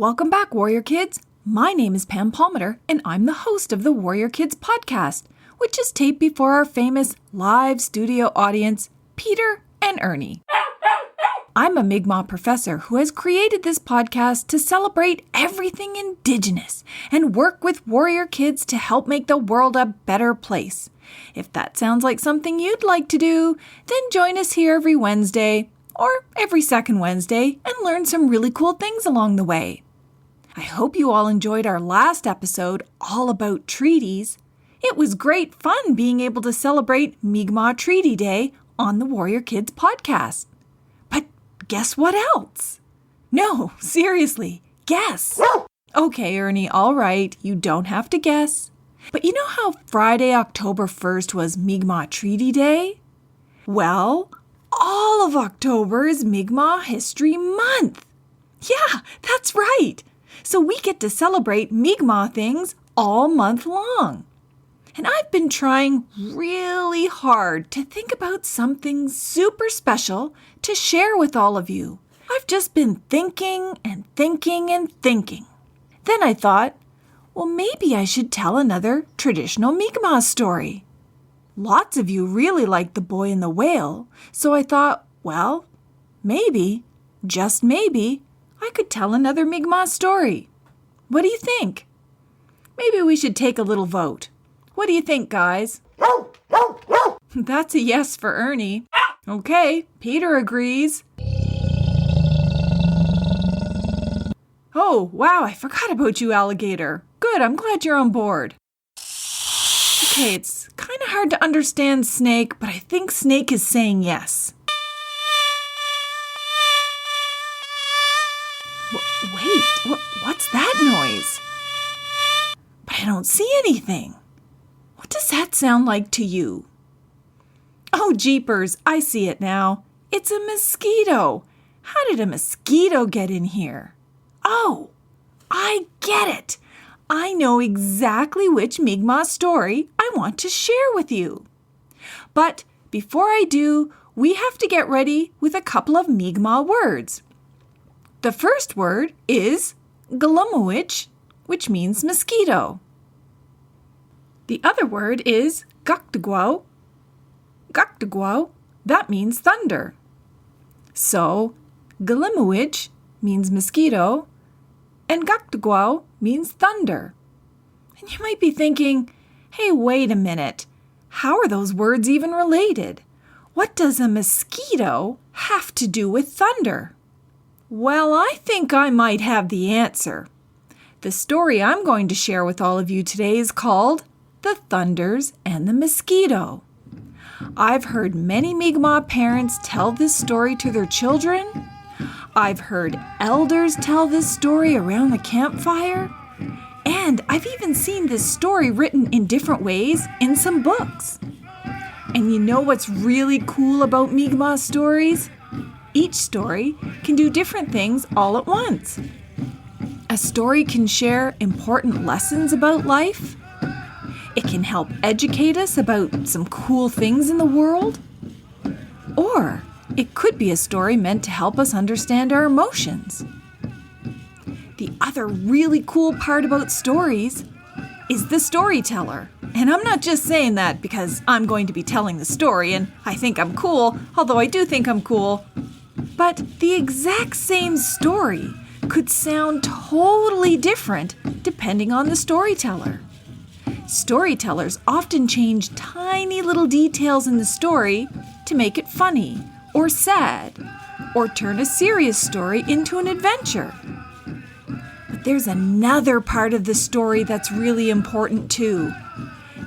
Welcome back, Warrior Kids. My name is Pam Palmater, and I'm the host of the Warrior Kids podcast, which is taped before our famous live studio audience, Peter and Ernie. I'm a Mi'kmaq professor who has created this podcast to celebrate everything Indigenous and work with warrior kids to help make the world a better place. If that sounds like something you'd like to do, then join us here every Wednesday or every second Wednesday and learn some really cool things along the way. I hope you all enjoyed our last episode all about treaties. It was great fun being able to celebrate Mi'kmaq Treaty Day on the Warrior Kids podcast. But guess what else? No, seriously, guess. Okay, Ernie, all right, you don't have to guess. But you know how Friday, October 1st was Mi'kmaq Treaty Day? Well, all of October is Mi'kmaq History Month. Yeah, that's right. So we get to celebrate Mi'kmaq things all month long. And I've been trying really hard to think about something super special to share with all of you. I've just been thinking and thinking and thinking. Then I thought, well, maybe I should tell another traditional Mi'kmaq story. Lots of you really like The Boy and the Whale, so I thought, well, maybe, just maybe, I could tell another Mi'kmaq story. What do you think? Maybe we should take a little vote. What do you think, guys? That's a yes for Ernie. Okay, Peter agrees. Oh, wow, I forgot about you, alligator. Good, I'm glad you're on board. Okay, it's kind of hard to understand Snake, but I think Snake is saying yes. Wait, what's that noise? But I don't see anything. What does that sound like to you? Oh, jeepers, I see it now. It's a mosquito. How did a mosquito get in here? Oh, I get it. I know exactly which Mi'kmaq story I want to share with you. But before I do, we have to get ready with a couple of Mi'kmaq words. The first word is Glumowich, which means mosquito. The other word is Gukdagwao. Gukdagwao, that means thunder. So, Glumowich means mosquito, and Gukdagwao means thunder. And you might be thinking, hey, wait a minute. How are those words even related? What does a mosquito have to do with thunder? Well, I think I might have the answer. The story I'm going to share with all of you today is called The Thunders and the Mosquito. I've heard many Mi'kmaq parents tell this story to their children. I've heard elders tell this story around the campfire. And I've even seen this story written in different ways in some books. And you know what's really cool about Mi'kmaq stories? Each story can do different things all at once. A story can share important lessons about life. It can help educate us about some cool things in the world. Or it could be a story meant to help us understand our emotions. The other really cool part about stories is the storyteller. And I'm not just saying that because I'm going to be telling the story and I think I'm cool, although I do think I'm cool. But the exact same story could sound totally different depending on the storyteller. Storytellers often change tiny little details in the story to make it funny or sad, or turn a serious story into an adventure. But there's another part of the story that's really important too.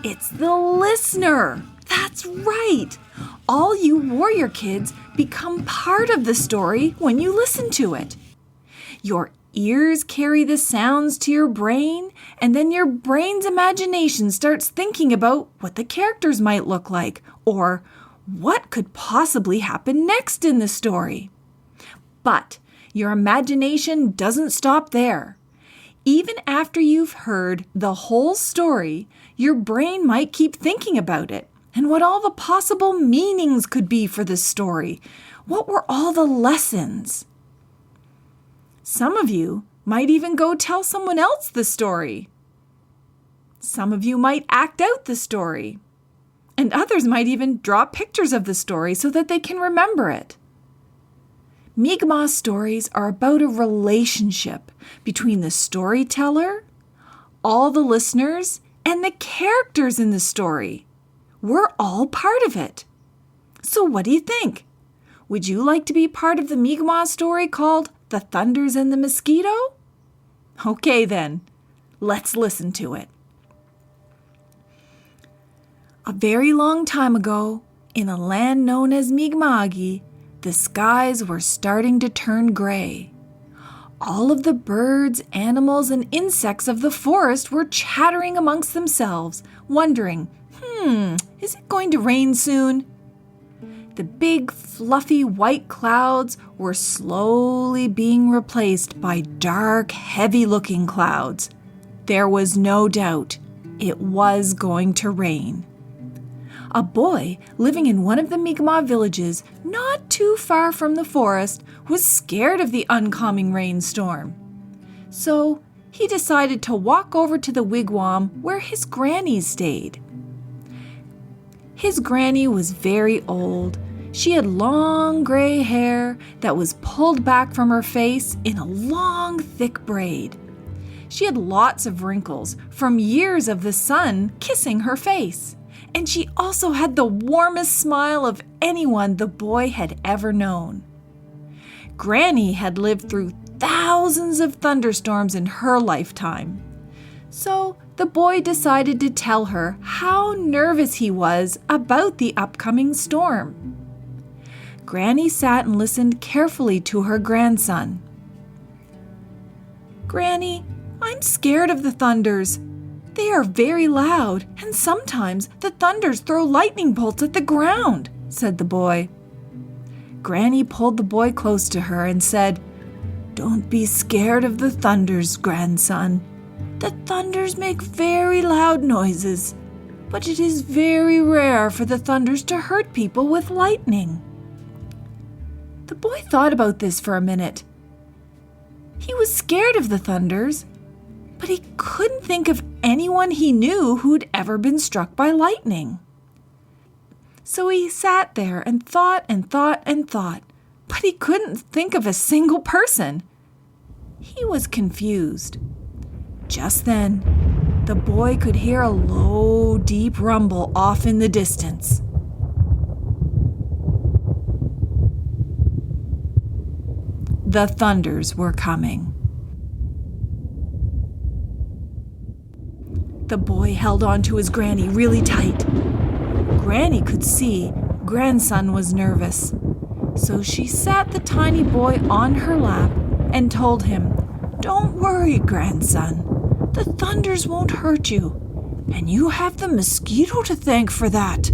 It's the listener. That's right. All you warrior kids become part of the story when you listen to it. Your ears carry the sounds to your brain, and then your brain's imagination starts thinking about what the characters might look like, or what could possibly happen next in the story. But your imagination doesn't stop there. Even after you've heard the whole story, your brain might keep thinking about it and what all the possible meanings could be for this story. What were all the lessons? Some of you might even go tell someone else the story. Some of you might act out the story. And others might even draw pictures of the story so that they can remember it. Mi'kmaq stories are about a relationship between the storyteller, all the listeners, and the characters in the story. We're all part of it. So what do you think? Would you like to be part of the Mi'kmaq story called The Thunders and the Mosquito? Okay then, let's listen to it. A very long time ago, in a land known as Mi'kma'ki, the skies were starting to turn gray. All of the birds, animals, and insects of the forest were chattering amongst themselves, wondering, is it going to rain soon? The big, fluffy white clouds were slowly being replaced by dark, heavy-looking clouds. There was no doubt it was going to rain. A boy living in one of the Mi'kmaq villages not too far from the forest was scared of the oncoming rainstorm. So he decided to walk over to the wigwam where his granny stayed. His granny was very old. She had long gray hair that was pulled back from her face in a long, thick braid. She had lots of wrinkles from years of the sun kissing her face. And she also had the warmest smile of anyone the boy had ever known. Granny had lived through thousands of thunderstorms in her lifetime. So the boy decided to tell her how nervous he was about the upcoming storm. Granny sat and listened carefully to her grandson. "Granny, I'm scared of the thunders. They are very loud, and sometimes the thunders throw lightning bolts at the ground," said the boy. Granny pulled the boy close to her and said, "Don't be scared of the thunders, grandson. The thunders make very loud noises, but it is very rare for the thunders to hurt people with lightning." The boy thought about this for a minute. He was scared of the thunders, but he couldn't think of anyone he knew who'd ever been struck by lightning. So he sat there and thought, but he couldn't think of a single person. He was confused. Just then, the boy could hear a low, deep rumble off in the distance. The thunders were coming. The boy held on to his granny really tight. Granny could see grandson was nervous, so she sat the tiny boy on her lap and told him, "Don't worry, grandson. The thunders won't hurt you, and you have the mosquito to thank for that."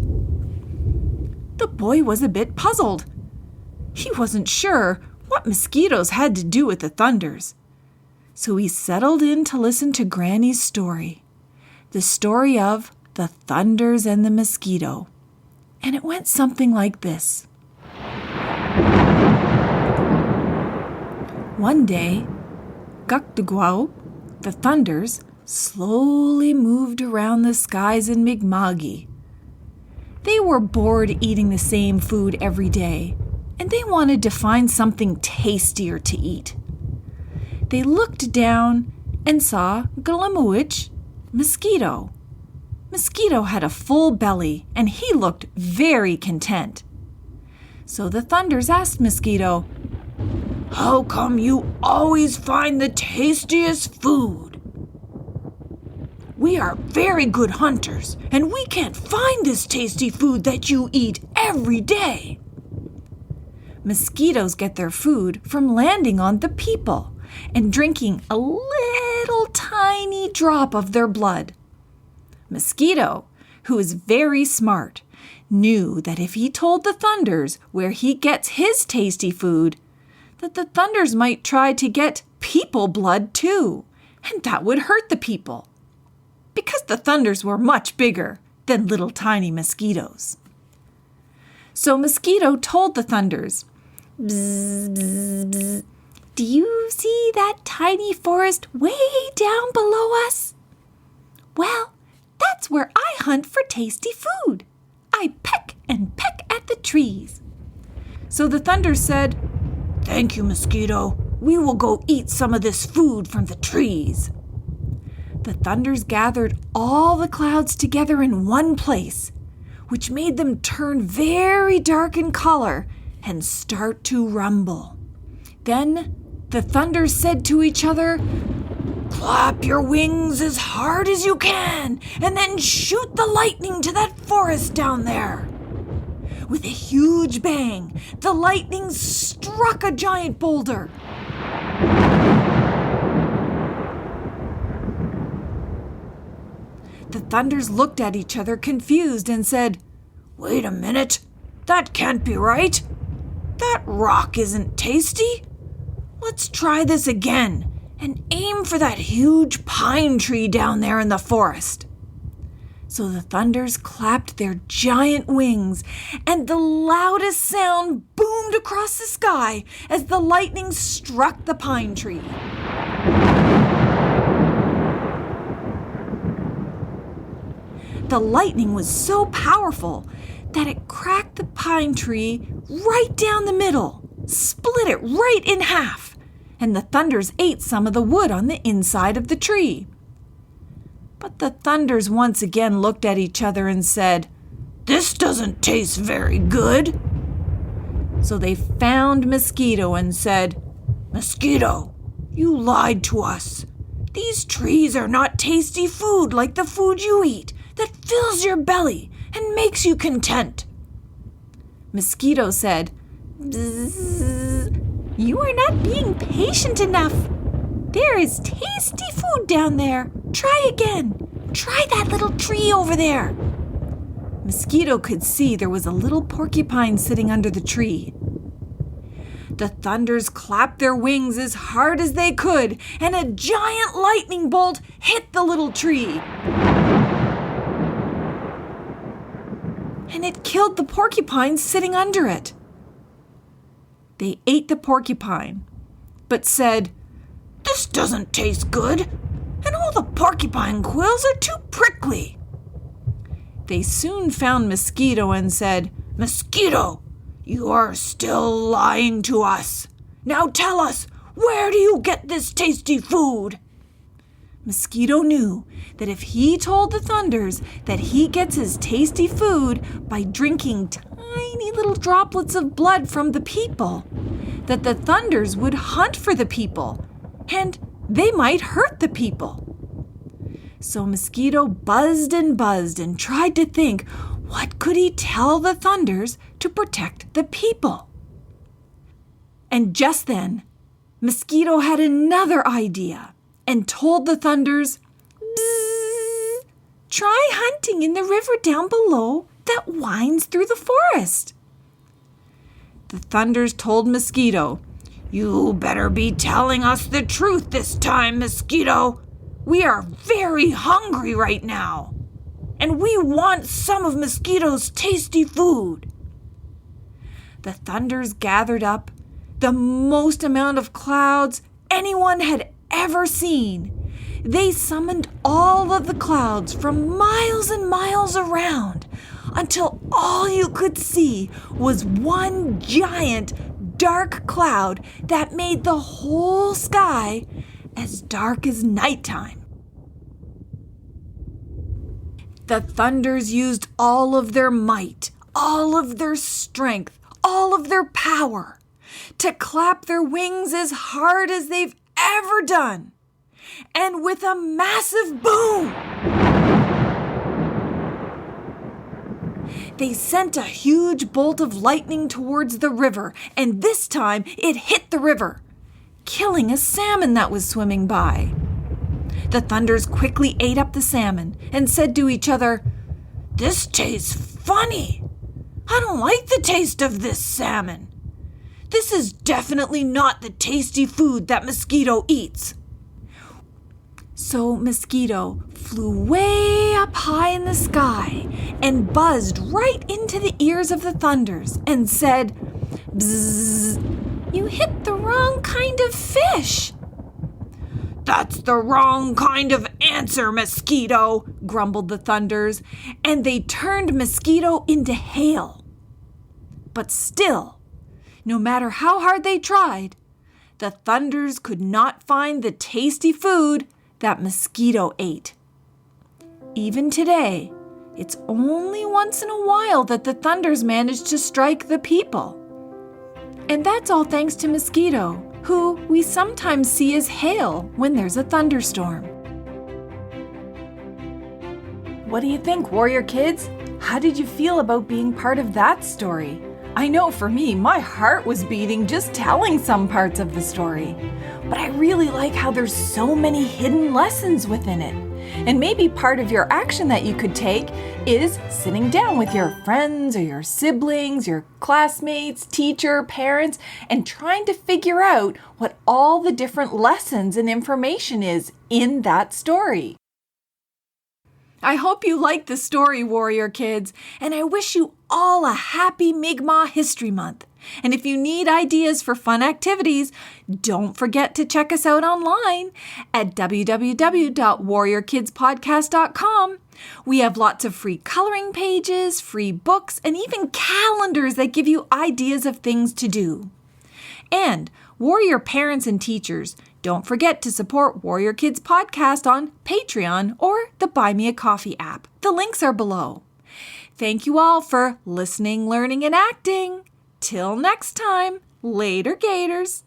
The boy was a bit puzzled. He wasn't sure what mosquitoes had to do with the thunders. So he settled in to listen to Granny's story. The story of the thunders and the mosquito. And it went something like this. One day, Gukdugwao, the thunders, slowly moved around the skies in Mi'kma'ki. They were bored eating the same food every day, and they wanted to find something tastier to eat. They looked down and saw Glimawich, Mosquito. Mosquito had a full belly, and he looked very content. So the thunders asked Mosquito, "How come you always find the tastiest food?" "We are very good hunters, and we can't find this tasty food that you eat every day." Mosquitoes get their food from landing on the people and drinking a little tiny drop of their blood. Mosquito, who is very smart, knew that if he told the thunders where he gets his tasty food, that the thunders might try to get people blood too, and that would hurt the people, because the thunders were much bigger than little tiny mosquitoes. So Mosquito told the thunders, "Bzz, bzz, bzz. Do you see that tiny forest way down below us? Well, that's where I hunt for tasty food. I peck and peck at the trees." So the Thunder said, "Thank you, Mosquito. We will go eat some of this food from the trees." The Thunders gathered all the clouds together in one place, which made them turn very dark in color and start to rumble. Then the Thunders said to each other, "Clap your wings as hard as you can, and then shoot the lightning to that forest down there." With a huge bang, the lightning struck a giant boulder. The Thunders looked at each other confused and said, "Wait a minute, that can't be right. That rock isn't tasty. Let's try this again and aim for that huge pine tree down there in the forest." So the Thunders clapped their giant wings, and the loudest sound boomed across the sky as the lightning struck the pine tree. The lightning was so powerful that it cracked the pine tree right down the middle, split it right in half, and the Thunders ate some of the wood on the inside of the tree. But the Thunders once again looked at each other and said, "This doesn't taste very good." So they found Mosquito and said, "Mosquito, you lied to us. These trees are not tasty food like the food you eat that fills your belly and makes you content." Mosquito said, "Bzzz, you are not being patient enough. There is tasty food down there. Try again. Try that little tree over there." Mosquito could see there was a little porcupine sitting under the tree. The Thunders clapped their wings as hard as they could, and a giant lightning bolt hit the little tree. And it killed the porcupine sitting under it. They ate the porcupine, but said, "This doesn't taste good, and all the porcupine quills are too prickly." They soon found Mosquito and said, "Mosquito, you are still lying to us. Now tell us, where do you get this tasty food?" Mosquito knew that if he told the Thunders that he gets his tasty food by drinking tiny little droplets of blood from the people, that the Thunders would hunt for the people, and they might hurt the people. So Mosquito buzzed and tried to think, what could he tell the Thunders to protect the people? And just then, Mosquito had another idea and told the Thunders, "Bzzz, try hunting in the river down below that winds through the forest." The Thunders told Mosquito, "You better be telling us the truth this time, Mosquito. We are very hungry right now, and we want some of Mosquito's tasty food." The Thunders gathered up the most amount of clouds anyone had ever seen. They summoned all of the clouds from miles and miles around until all you could see was one giant dark cloud that made the whole sky as dark as nighttime. The Thunders used all of their might, all of their strength, all of their power to clap their wings as hard as they've ever done. And with a massive boom, they sent a huge bolt of lightning towards the river, and this time it hit the river, killing a salmon that was swimming by. The Thunders quickly ate up the salmon and said to each other, "This tastes funny. I don't like the taste of this salmon. This is definitely not the tasty food that Mosquito eats." So Mosquito flew way up high in the sky and buzzed right into the ears of the Thunders and said, "Bzzz, You hit the wrong kind of fish. That's the wrong kind of answer, Mosquito, grumbled the Thunders, and they turned Mosquito into hail. But still, no matter how hard they tried, the Thunders could not find the tasty food that Mosquito ate. Even today, it's only once in a while that the Thunders manage to strike the people. And that's all thanks to Mosquito, who we sometimes see as hail when there's a thunderstorm. What do you think, Warrior Kids? How did you feel about being part of that story? I know for me, my heart was beating just telling some parts of the story. But I really like how there's so many hidden lessons within it. And maybe part of your action that you could take is sitting down with your friends or your siblings, your classmates, teacher, parents, and trying to figure out what all the different lessons and information is in that story. I hope you liked the story, Warrior Kids, and I wish you all a happy Mi'kmaq History Month. And if you need ideas for fun activities, don't forget to check us out online at www.warriorkidspodcast.com. We have lots of free coloring pages, free books, and even calendars that give you ideas of things to do. And Warrior parents and teachers, don't forget to support Warrior Kids Podcast on Patreon or the Buy Me a Coffee app. The links are below. Thank you all for listening, learning, and acting. Till next time, later, Gators.